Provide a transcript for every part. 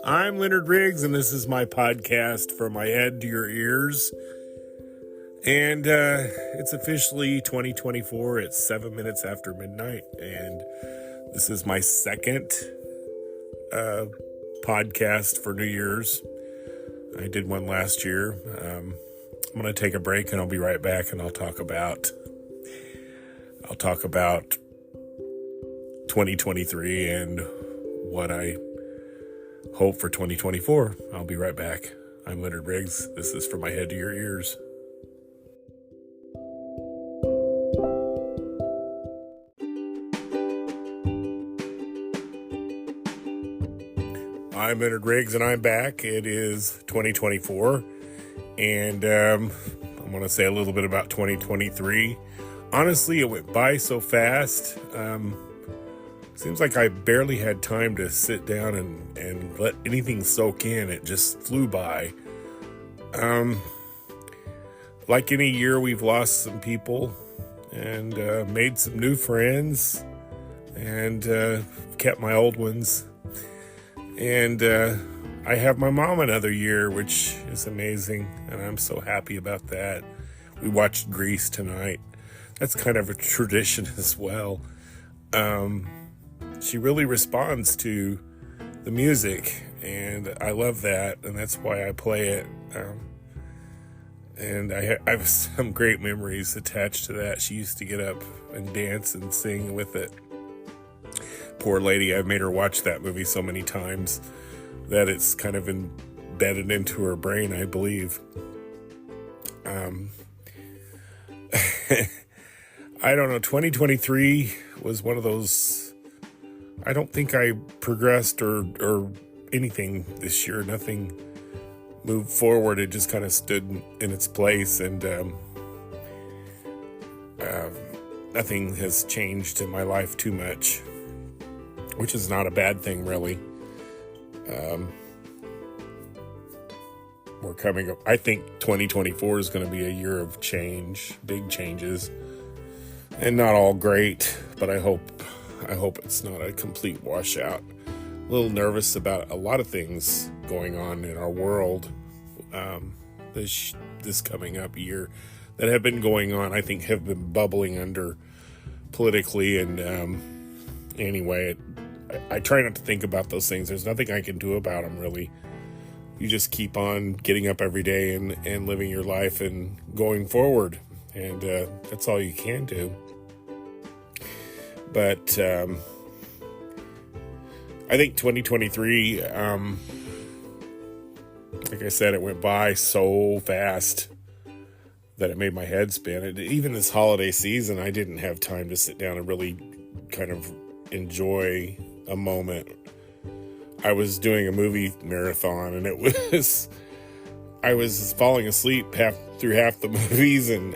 I'm Leonard Riggs, and this is my podcast From My Head to Your Ears. And it's officially 2024. It's 7 minutes after midnight, and this is my second podcast for New Year's. I did one last year. I'm going to take a break, and I'll be right back, and I'll talk about 2023 and what I hope for 2024. I'll be right back. I'm Leonard Riggs. This is From My Head to Your Ears. I'm Leonard Riggs, and I'm back. It is 2024, and I'm going to say a little bit about 2023. Honestly, it went by so fast. Seems like I barely had time to sit down and let anything soak in. It just flew by. Like any year, we've lost some people and made some new friends and kept my old ones. And I have my mom another year, which is amazing, and I'm so happy about that. We watched Grease tonight. That's kind of a tradition as well. She really responds to the music, and I love that, and that's why I play it. And I have some great memories attached to that. She used to get up and dance and sing with it. Poor lady, I've made her watch that movie so many times that it's kind of embedded into her brain, I believe. I don't know, 2023 was one of those. I don't think I progressed or anything this year. Nothing moved forward. It just kind of stood in its place, and nothing has changed in my life too much, which is not a bad thing, really. We're coming up. I think 2024 is going to be a year of change, big changes, and not all great, but I hope it's not a complete washout. A little nervous about a lot of things going on in our world this coming up year that have been going on, I think have been bubbling under politically, and anyway, I try not to think about those things. There's nothing I can do about them, really. You just keep on getting up every day and living your life and going forward, and that's all you can do. But I think 2023, like I said, it went by so fast that it made my head spin. Even this holiday season, I didn't have time to sit down and really kind of enjoy a moment. I was doing a movie marathon, and I was falling asleep through half the movies, and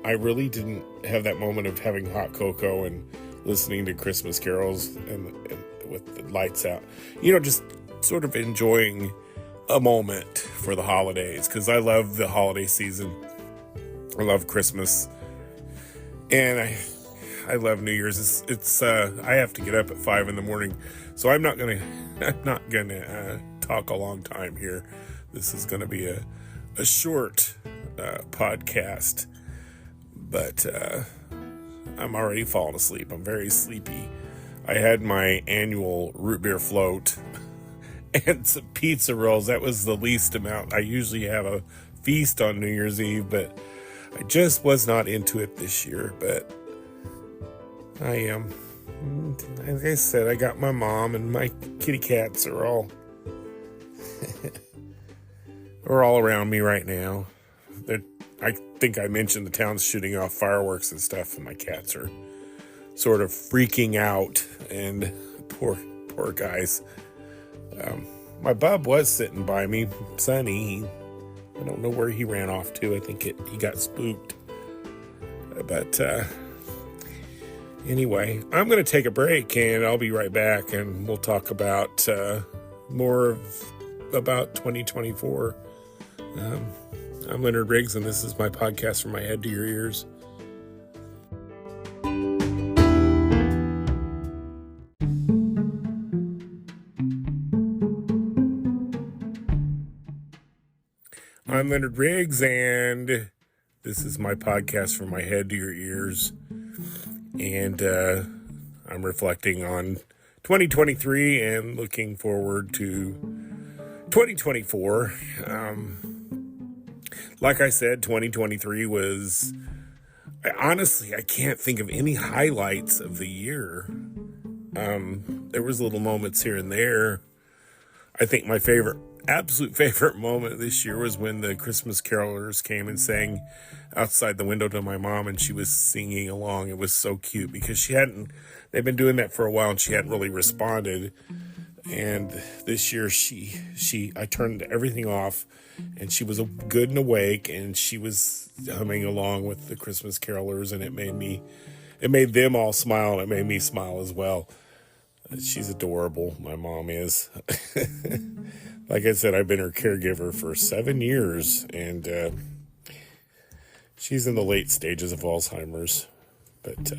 I really didn't have that moment of having hot cocoa and listening to Christmas carols and with the lights out, just sort of enjoying a moment for the holidays, because I love the holiday season. I love Christmas, and I love New Year's. It's I have to get up at 5 a.m, so I'm not gonna talk a long time here. This is gonna be a short podcast, but I'm already falling asleep. I'm very sleepy. I had my annual root beer float and some pizza rolls. That was the least amount. I usually have a feast on New Year's Eve, but I just was not into it this year. But I am. Like I said, I got my mom, and my kitty cats are all around me right now. I think I mentioned the town's shooting off fireworks and stuff, and my cats are sort of freaking out, and poor guys. My bub was sitting by me, Sonny. I don't know where he ran off to. I think he got spooked. But anyway, I'm going to take a break, and I'll be right back, and we'll talk about more about 2024. I'm Leonard Riggs, and this is my podcast From My Head to Your Ears. I'm Leonard Riggs, and this is my podcast from my head to your ears. And I'm reflecting on 2023 and looking forward to 2024. Like I said, 2023 was... Honestly, I can't think of any highlights of the year. There was little moments here and there. I think my absolute favorite moment this year was when the Christmas carolers came and sang outside the window to my mom, and she was singing along. It was so cute because they've been doing that for a while, and she hadn't really responded. And this year I turned everything off, and she was good and awake, and she was humming along with the Christmas carolers, and it made them all smile, and it made me smile as well. She's adorable. My mom is. Like I said, I've been her caregiver for 7 years, and she's in the late stages of Alzheimer's, but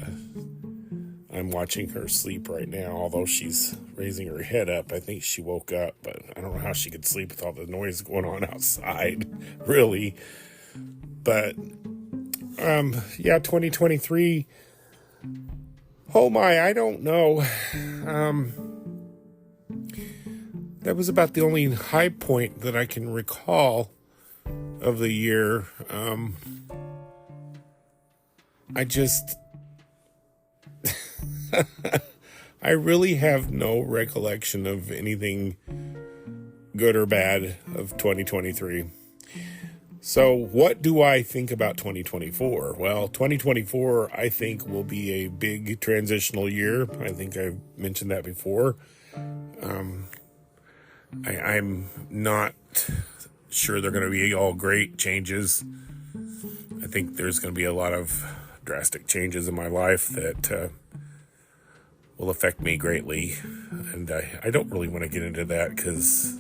I'm watching her sleep right now, although she's raising her head up. I think she woke up, but I don't know how she could sleep with all the noise going on outside, really. But, 2023, oh my, I don't know. That was about the only high point that I can recall of the year. I really have no recollection of anything good or bad of 2023. So what do I think about 2024? Well, 2024, I think, will be a big transitional year. I think I've mentioned that before. I'm not sure they're going to be all great changes. I think there's going to be a lot of drastic changes in my life that will affect me greatly. And I don't really want to get into that because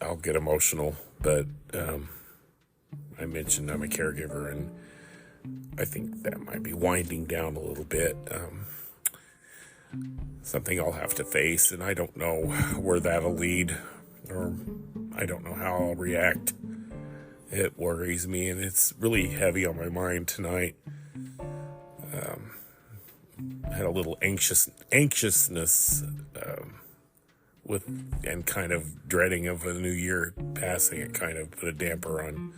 I'll get emotional. But I mentioned I'm a caregiver, and I think that might be winding down a little bit. Something I'll have to face, and I don't know where that'll lead, or I don't know how I'll react. It worries me, and it's really heavy on my mind tonight. I had a little anxiousness and kind of dreading of a new year passing. It kind of put a damper on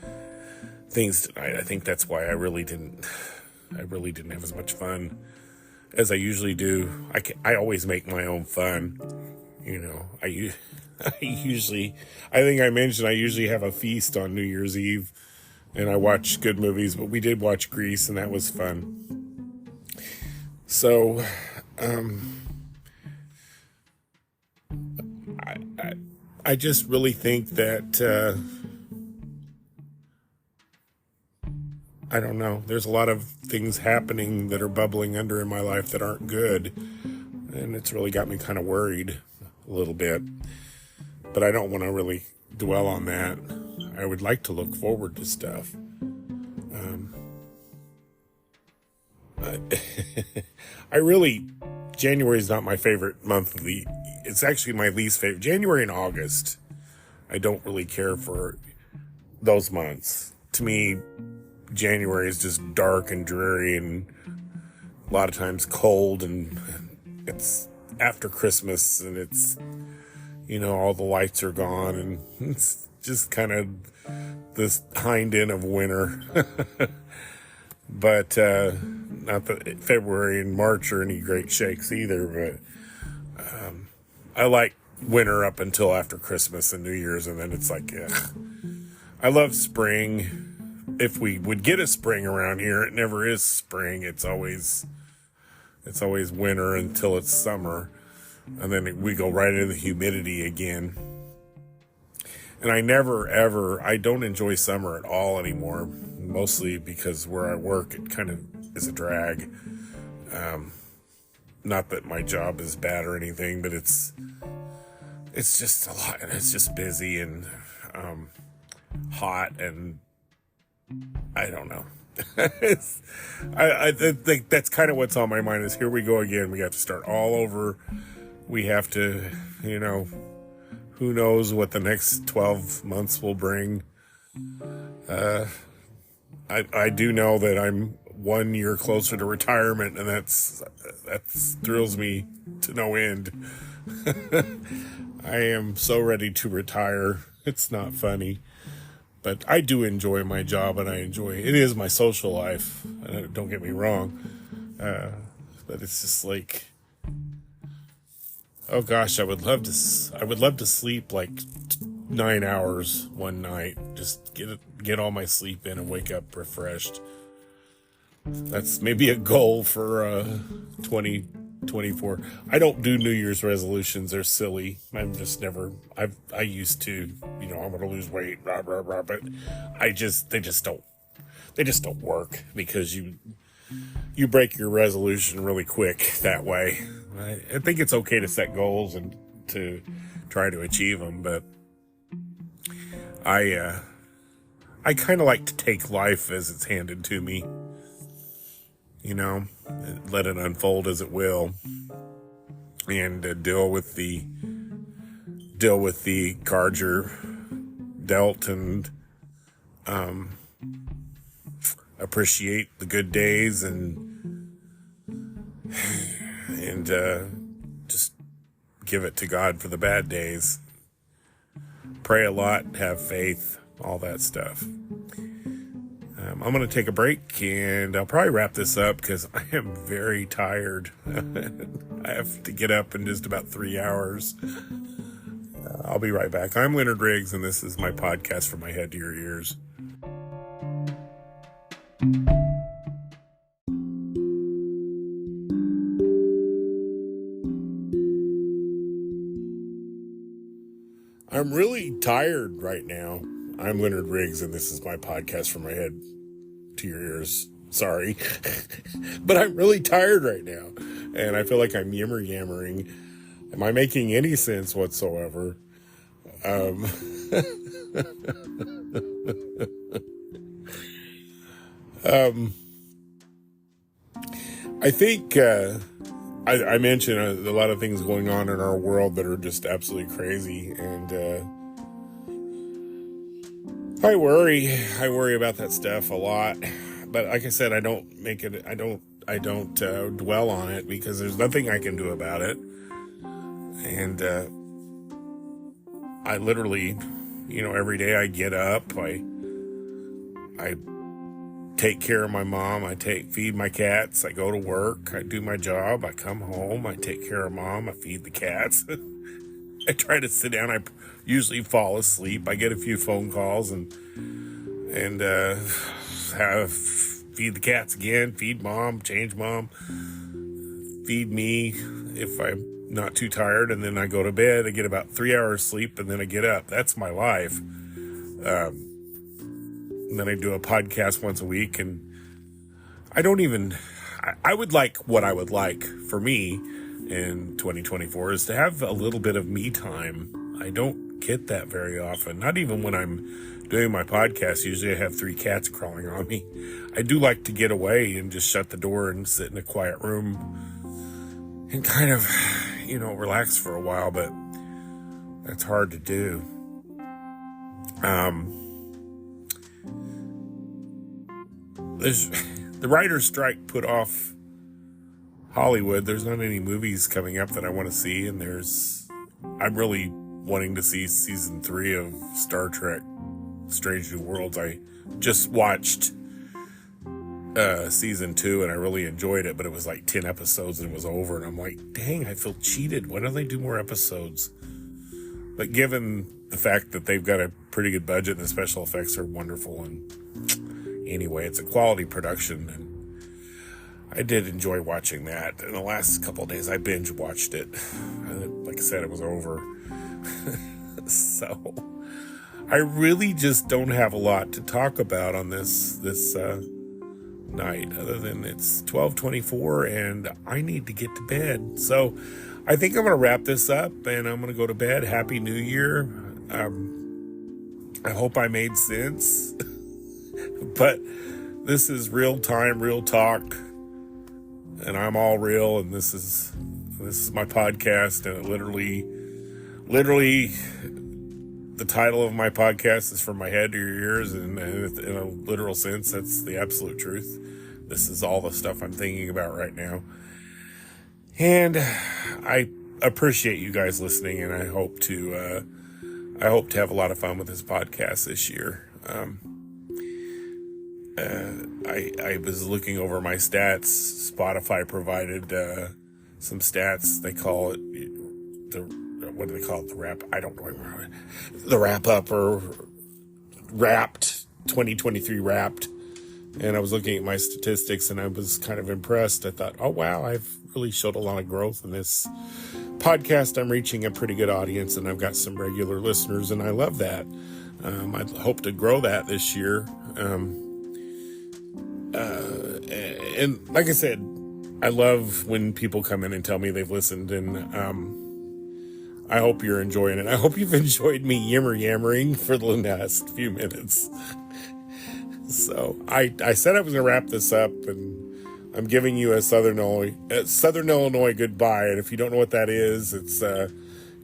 things tonight. I think that's why I really didn't have as much fun as I usually do. I always make my own fun. I think I mentioned I usually have a feast on New Year's Eve, and I watch good movies, but we did watch Grease, and that was fun. So, I just really think that, I don't know, there's a lot of things happening that are bubbling under in my life that aren't good, and it's really got me kind of worried a little bit, but I don't want to really dwell on that. I would like to look forward to stuff. January is not my favorite month of the, it's actually my least favorite. January and August, I don't really care for those months. To me, January is just dark and dreary and a lot of times cold, and it's after Christmas, and it's, all the lights are gone, and it's just kind of this hind end of winter. But not that February and March are any great shakes either, but I like winter up until after Christmas and New Year's, and then it's like, I love spring. If we would get a spring around here, it never is spring. It's always winter until it's summer, and then we go right into the humidity again. And I don't enjoy summer at all anymore, mostly because where I work, it kind of is a drag. Not that my job is bad or anything, but it's just a lot, and it's just busy and hot, and I don't know. I think that's kind of what's on my mind is here we go again. We have to start all over. We have to, who knows what the next 12 months will bring. I do know that I'm 1 year closer to retirement, and that thrills me to no end. I am so ready to retire. It's not funny, but I do enjoy my job, and it is my social life. Don't get me wrong. But it's just like, oh gosh, I would love to sleep like 9 hours one night. Just get all my sleep in and wake up refreshed. That's maybe a goal for 2024. I don't do New Year's resolutions. They're silly. I'm just never. I used to. I'm going to lose weight. Blah blah blah. But they just don't work, because you break your resolution really quick that way. I think it's okay to set goals and to try to achieve them, but I kind of like to take life as it's handed to me. Let it unfold as it will, and deal with the cards you're dealt, and appreciate the good days, and just give it to God for the bad days. Pray a lot, have faith, all that stuff. I'm going to take a break, and I'll probably wrap this up because I am very tired. I have to get up in just about 3 hours. I'll be right back. I'm Leonard Riggs, and this is my podcast, From My Head to Your Ears. I'm really tired right now. I'm Leonard Riggs, and this is my podcast, From My Head to Your Ears. Sorry. But I'm really tired right now, and I feel like I'm yammering. Am I making any sense whatsoever? I think I mentioned a lot of things going on in our world that are just absolutely crazy, and I worry about that stuff a lot. But like I said, I don't dwell on it, because there's nothing I can do about it. And I literally, every day I get up, I take care of my mom, feed my cats, I go to work, I do my job, I come home, I take care of mom, I feed the cats. I try to sit down, I usually fall asleep, I get a few phone calls, and feed the cats again, feed mom, change mom, feed me if I'm not too tired, and then I go to bed. I get about 3 hours sleep, and then I get up. That's my life. And then I do a podcast once a week, and I would like, what I would like for me in 2024 is to have a little bit of me time. I don't get that very often, not even when I'm doing my podcast. Usually I have 3 cats crawling on me. I do like to get away and just shut the door and sit in a quiet room and kind of, relax for a while, but that's hard to do. The writer's strike put off Hollywood. There's not any movies coming up that I want to see, and I'm really wanting to see season 3 of Star Trek Strange New Worlds. I just watched season 2, and I really enjoyed it, but it was like 10 episodes and it was over, and I'm like, dang, I feel cheated. Why don't they do more episodes? But given the fact that they've got a pretty good budget and the special effects are wonderful, and anyway, it's a quality production, and I did enjoy watching that. In the last couple of days, I binge watched it. Like I said, it was over. So I really just don't have a lot to talk about on this night, other than it's 12:24 and I need to get to bed. So I think I'm going to wrap this up, and I'm going to go to bed. Happy New Year. I hope I made sense. But this is real time, real talk, and I'm all real, and this is my podcast, and it literally literally, the title of my podcast is From My Head to Your Ears, and in a literal sense, that's the absolute truth. This is all the stuff I'm thinking about right now. And I appreciate you guys listening, and I hope to have a lot of fun with this podcast this year. I was looking over my stats. Spotify provided some stats. They call it what do they call it? The wrap? I don't know. The wrap up, or Wrapped 2023 Wrapped. And I was looking at my statistics, and I was kind of impressed. I thought, oh wow, I've really showed a lot of growth in this podcast. I'm reaching a pretty good audience, and I've got some regular listeners, and I love that. I hope to grow that this year. And like I said, I love when people come in and tell me they've listened, and I hope you're enjoying it. I hope you've enjoyed me yammering for the last few minutes. So I said I was going to wrap this up, and I'm giving you a Southern Illinois goodbye. And if you don't know what that is, it's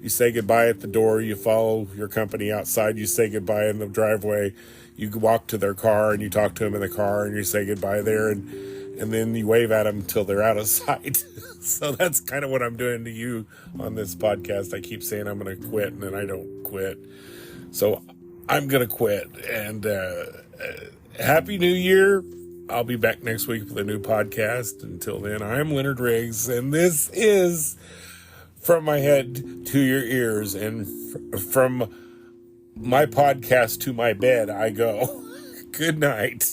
you say goodbye at the door, you follow your company outside, you say goodbye in the driveway, you walk to their car and you talk to them in the car and you say goodbye there, and then you wave at them until they're out of sight. So that's kind of what I'm doing to you on this podcast. I keep saying I'm going to quit, and then I don't quit. So I'm going to quit. And Happy New Year. I'll be back next week with a new podcast. Until then, I'm Leonard Riggs, and this is From My Head to Your Ears. And from my podcast to my bed, I go. Good night.